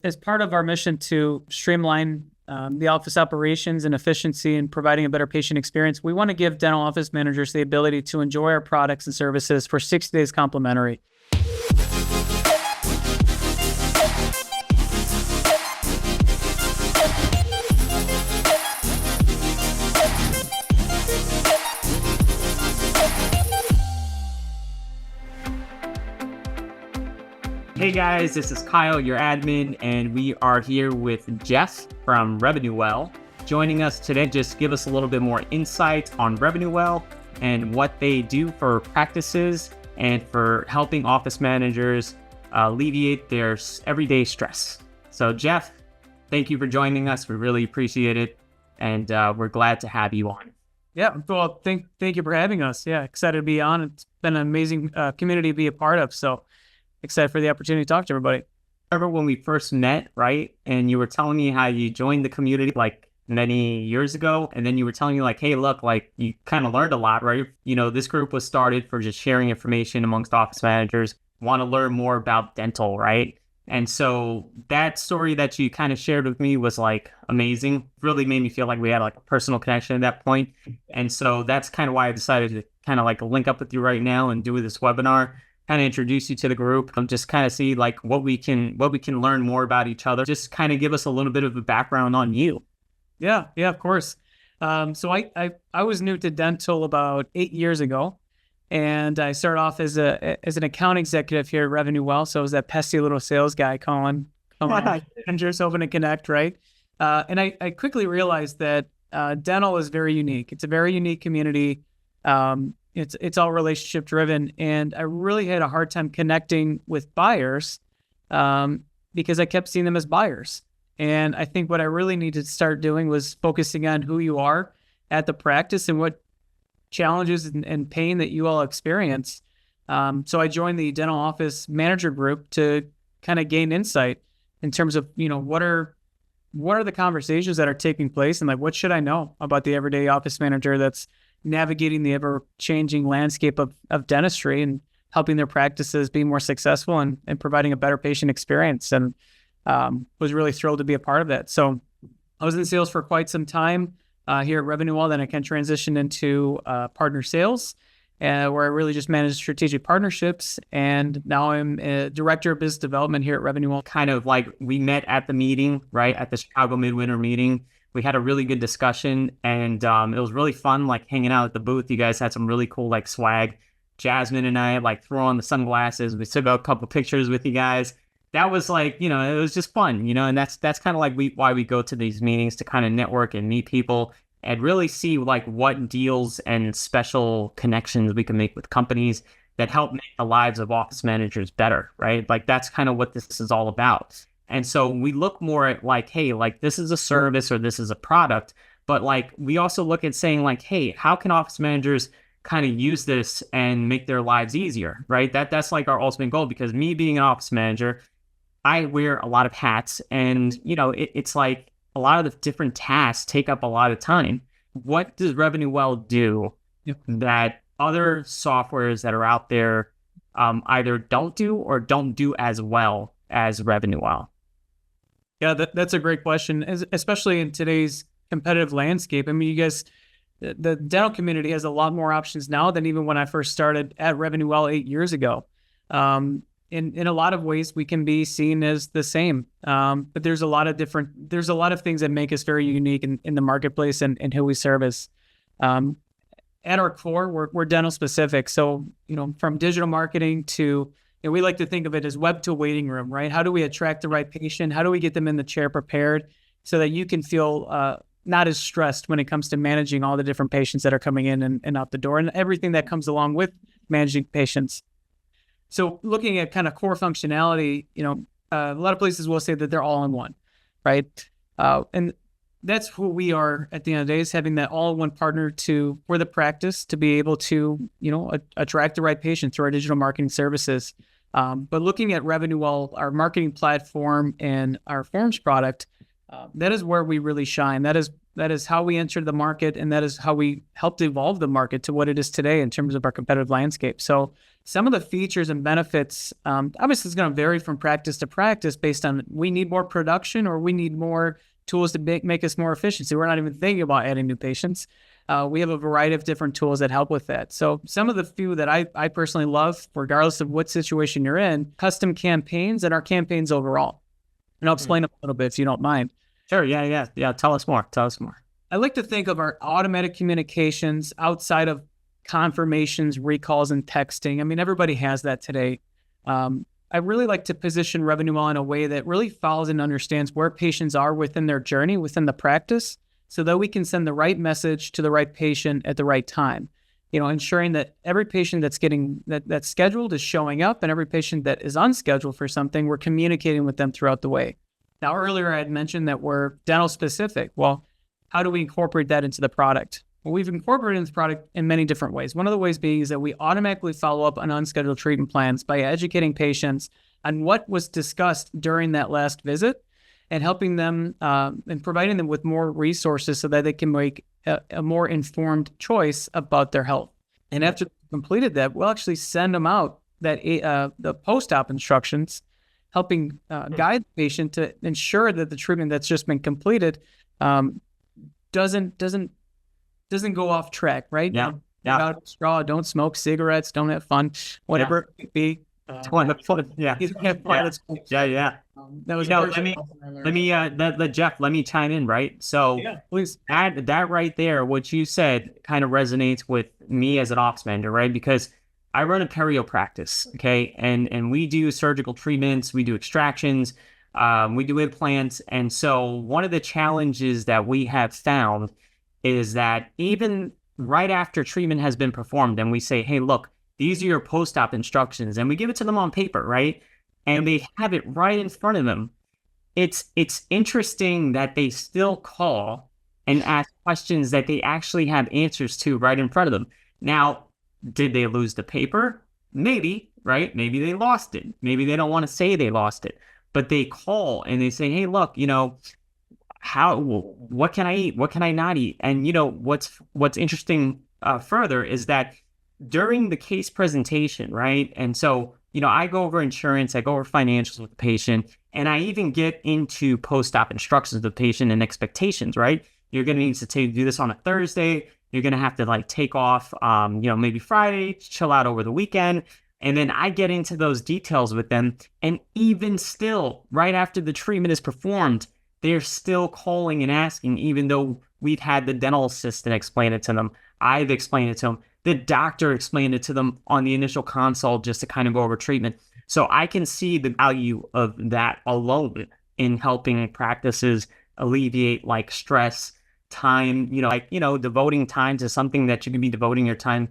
As part of our mission to streamline the office operations and efficiency and providing a better patient experience, we want to give dental office managers the ability to enjoy our products and services for 60 days complimentary. Hey guys, this is Kyle, your admin, and we are here with Jeff from RevenueWell. Joining us today, just give us a little bit more insight on RevenueWell and what they do for practices and for helping office managers alleviate their everyday stress. So Jeff, thank you for joining us. We really appreciate it, and we're glad to have you on. Yeah, well, thank you for having us. Yeah, excited to be on. It's been an amazing community to be a part of, so excited for the opportunity to talk to everybody. Remember when we first met, right? And you were telling me how you joined the community like many years ago. And then you were telling me like, hey, look, like you kind of learned a lot, right? You know, this group was started for just sharing information amongst office managers, want to learn more about dental, right? And so that story that you kind of shared with me was like amazing. Really made me feel like we had like a personal connection at that point. And so that's kind of why I decided to kind of like link up with you right now and do this webinar. Kind of introduce you to the group, just kind of see like what we can learn more about each other. Just kind of give us a little bit of a background on you. Yeah, of course. So I was new to dental about 8 years ago, and I started off as an account executive here at RevenueWell. So I was that pesky little sales guy calling managers, hoping to connect, right? And I quickly realized that dental is very unique. It's a very unique community. It's all relationship driven, and I really had a hard time connecting with buyers because I kept seeing them as buyers. And I think what I really needed to start doing was focusing on who you are at the practice and what challenges and pain that you all experience. So I joined the dental office manager group to kind of gain insight in terms of, what are the conversations that are taking place, and like what should I know about the everyday office manager that's navigating the ever-changing landscape of dentistry and helping their practices be more successful and providing a better patient experience. And was really thrilled to be a part of that. So I was in sales for quite some time here at RevenueWell. Then I can transition into partner sales, where I really just manage strategic partnerships. And now I'm a director of business development here at RevenueWell. Kind of like we met at the meeting, right? At the Chicago Midwinter meeting. We had a really good discussion, and it was really fun, like hanging out at the booth. You guys had some really cool like swag. Jasmine and I like threw on the sunglasses. We took a couple pictures with you guys. That was like, it was just fun, and that's kind of like why we go to these meetings, to kind of network and meet people and really see like what deals and special connections we can make with companies that help make the lives of office managers better, right? Like that's kind of what this is all about. And so we look more at like, hey, like this is a service or this is a product, but like we also look at saying like, hey, how can office managers kind of use this and make their lives easier, right? That's like our ultimate goal, because me being an office manager, I wear a lot of hats, and it's like a lot of the different tasks take up a lot of time. What does RevenueWell do that other softwares that are out there either don't do or don't do as well as RevenueWell? Yeah, that's a great question, especially in today's competitive landscape. I mean, you guys, the dental community has a lot more options now than even when I first started at RevenueWell 8 years ago. In a lot of ways, we can be seen as the same, but there's a lot of things that make us very unique in the marketplace and who we service. At our core, we're dental specific. So, from digital marketing to, we like to think of it as web to waiting room, right? How do we attract the right patient? How do we get them in the chair prepared so that you can feel not as stressed when it comes to managing all the different patients that are coming in and out the door, and everything that comes along with managing patients. So looking at kind of core functionality, a lot of places will say that they're all in one, right? And that's who we are at the end of the day, is having that all-in-one partner for the practice to be able to, attract the right patient through our digital marketing services. But looking at RevenueWell, our marketing platform and our forms product, that is where we really shine. That is That is how we entered the market, and that is how we helped evolve the market to what it is today in terms of our competitive landscape. So some of the features and benefits, obviously, it's going to vary from practice to practice based on we need more production or we need more tools to make us more efficient. So we're not even thinking about adding new patients. We have a variety of different tools that help with that. So some of the few that I personally love, regardless of what situation you're in, custom campaigns and our campaigns overall. And I'll explain them a little bit if you don't mind. Sure. Yeah. Tell us more. I like to think of our automatic communications outside of confirmations, recalls, and texting. I mean, everybody has that today. I really like to position RevenueWell in a way that really follows and understands where patients are within their journey, within the practice, so that we can send the right message to the right patient at the right time. Ensuring that every patient that's scheduled is showing up, and every patient that is unscheduled for something, we're communicating with them throughout the way. Now, earlier I had mentioned that we're dental specific. Well, how do we incorporate that into the product? Well, we've incorporated into the product in many different ways. One of the ways being is that we automatically follow up on unscheduled treatment plans by educating patients on what was discussed during that last visit and helping them and providing them with more resources so that they can make a more informed choice about their health. And after completed that, we'll actually send them out the post-op instructions, helping guide the patient to ensure that the treatment that's just been completed doesn't go off track, right? Yeah. Without a straw, don't smoke cigarettes, don't have fun, whatever it be. Yeah. That was Jeff, let me chime in, right? So yeah, please. That right there, what you said kind of resonates with me as an office manager, right? Because I run a perio practice, okay? And we do surgical treatments, we do extractions, we do implants. And so one of the challenges that we have found is that even right after treatment has been performed and we say, hey, look, these are your post-op instructions, and we give it to them on paper, right? And they have it right in front of them. It's interesting that they still call and ask questions that they actually have answers to right in front of them. Now, did they lose the paper? Maybe, right? Maybe they lost it. Maybe they don't want to say they lost it, but they call and they say, hey, look, what can I eat? What can I not eat? And what's interesting further is that during the case presentation, right? And so, I go over insurance, I go over financials with the patient, and I even get into post-op instructions of the patient and expectations, right? You're going to need to do this on a Thursday. You're going to have to take off, maybe Friday, chill out over the weekend. And then I get into those details with them. And even still, right after the treatment is performed, they're still calling and asking, even though we've had the dental assistant explain it to them. I've explained it to them. The doctor explained it to them on the initial consult just to kind of go over treatment. So I can see the value of that alone in helping practices alleviate stress, time, devoting time to something that you could be devoting your time,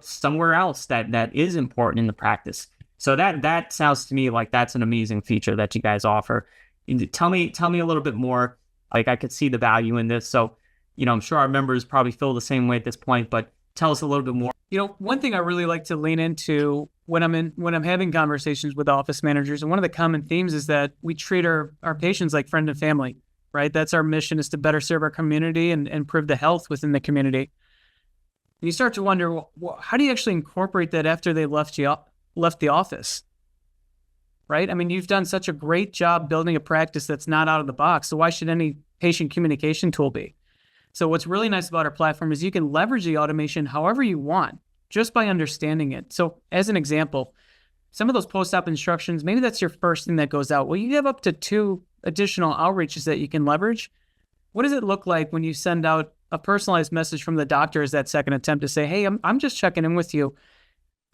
somewhere else that is important in the practice. So that sounds to me like that's an amazing feature that you guys offer. Tell me a little bit more. I could see the value in this. So, I'm sure our members probably feel the same way at this point, but tell us a little bit more. One thing I really like to lean into when I'm having conversations with office managers, and one of the common themes is that we treat our patients like friend and family, right? That's our mission, is to better serve our community and improve the health within the community. And you start to wonder, well, how do you actually incorporate that after they left the office? Right? I mean, you've done such a great job building a practice that's not out of the box. So why should any patient communication tool be? So what's really nice about our platform is you can leverage the automation however you want, just by understanding it. So as an example, some of those post-op instructions, maybe that's your first thing that goes out. Well, you have up to 2 additional outreaches that you can leverage. What does it look like when you send out a personalized message from the doctor as that second attempt to say, hey, I'm just checking in with you.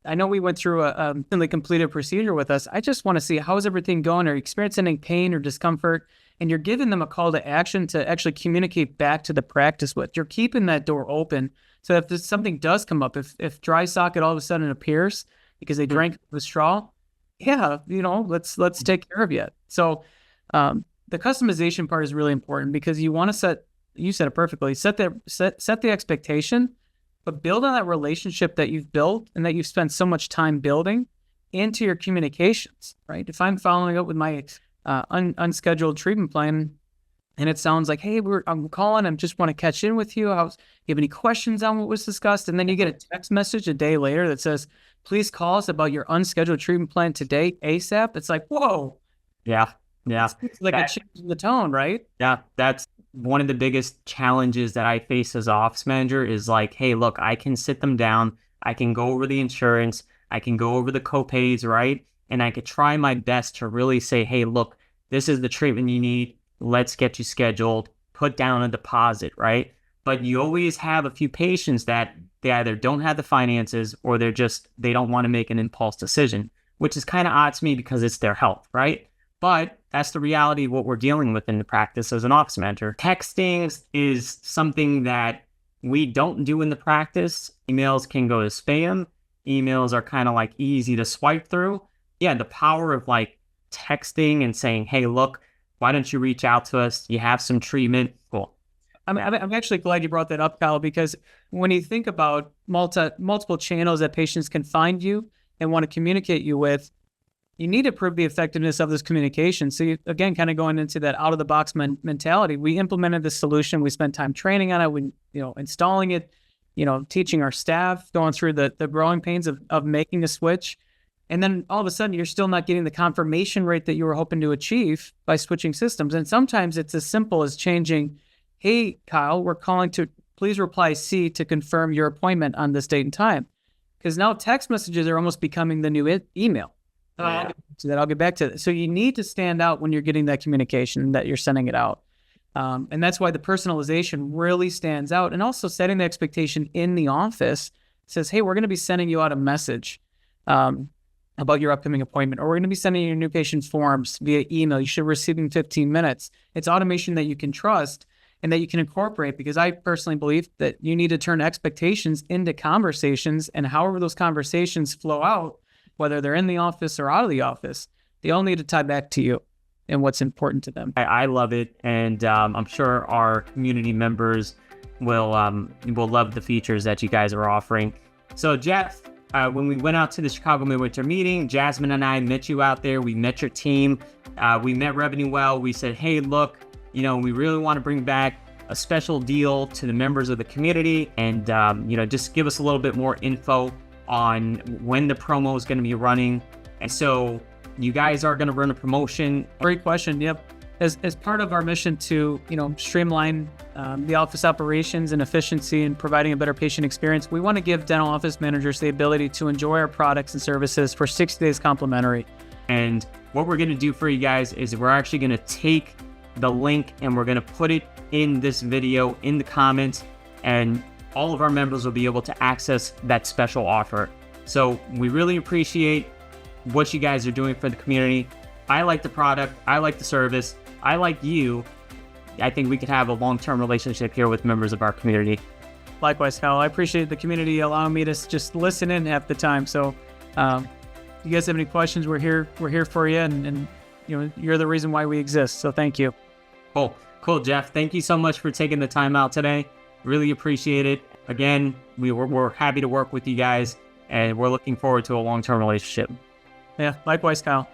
I know we went through a recently completed procedure with us. I just want to see, how's everything going? Are you experiencing any pain or discomfort? And you're giving them a call to action to actually communicate back to the practice with. You're keeping that door open. So if something does come up, if dry socket all of a sudden appears because they drank the straw, yeah, let's take care of you. So the customization part is really important because you want to you said it perfectly, set the expectation, but build on that relationship that you've built and that you've spent so much time building into your communications, right? If I'm following up with my unscheduled treatment plan, And it sounds like, hey, I'm calling. I just want to catch in with you. You have any questions on what was discussed? And then you get a text message a day later that says, please call us about your unscheduled treatment plan today, ASAP. It's like, whoa. Yeah. Yeah. It's like a change in the tone, right? Yeah. That's one of the biggest challenges that I face as office manager is like, hey, look, I can sit them down. I can go over the insurance. I can go over the copays, right? And I could try my best to really say, hey, look, this is the treatment you need. Let's get you scheduled, put down a deposit, right? But you always have a few patients that they either don't have the finances or they don't want to make an impulse decision, which is kind of odd to me because it's their health, right? But that's the reality of what we're dealing with in the practice as an office manager. Texting is something that we don't do in the practice. Emails can go to spam. Emails are kind of like easy to swipe through. Yeah, the power of like texting and saying, hey, look, why don't you reach out to us? You have some treatment. Cool. I'm actually glad you brought that up, Kyle, because when you think about multiple channels that patients can find you and want to communicate you with, you need to prove the effectiveness of this communication. So you, again, kind of going into that out of the box mentality, we implemented this solution. We spent time training on it. We, installing it, teaching our staff, going through the growing pains of making a switch. And then all of a sudden, you're still not getting the confirmation rate that you were hoping to achieve by switching systems. And sometimes it's as simple as changing, hey, Kyle, we're calling to please reply C to confirm your appointment on this date and time. Because now text messages are almost becoming the new email. Yeah. I'll get back to that. So you need to stand out when you're getting that communication that you're sending it out. And that's why the personalization really stands out. And also setting the expectation in the office says, hey, we're going to be sending you out a message about your upcoming appointment, or we're going to be sending you new patient forms via email. You should receive in 15 minutes. It's automation that you can trust and that you can incorporate, because I personally believe that you need to turn expectations into conversations, and however those conversations flow out, whether they're in the office or out of the office, they all need to tie back to you and what's important to them. I love it. And I'm sure our community members will love the features that you guys are offering. So Jeff, when we went out to the Chicago Midwinter meeting, Jasmine and I met you out there. We met your team. We met RevenueWell. We said, hey, look, we really want to bring back a special deal to the members of the community, and just give us a little bit more info on when the promo is going to be running. And so you guys are going to run a promotion. Great question. Yep. As part of our mission to, streamline the office operations and efficiency and providing a better patient experience, we want to give dental office managers the ability to enjoy our products and services for 60 days complimentary. And what we're going to do for you guys is we're actually going to take the link and we're going to put it in this video in the comments, and all of our members will be able to access that special offer. So we really appreciate what you guys are doing for the community. I like the product. I like the service. I like you. I think we could have a long-term relationship here with members of our community. Likewise, Kyle. I appreciate the community allowing me to just listen in half the time. So you guys have any questions, we're here for you, and you're the reason why we exist. So thank you. Cool, Jeff. Thank you so much for taking the time out today. Really appreciate it. Again, we're happy to work with you guys, and we're looking forward to a long-term relationship. Yeah, likewise, Kyle.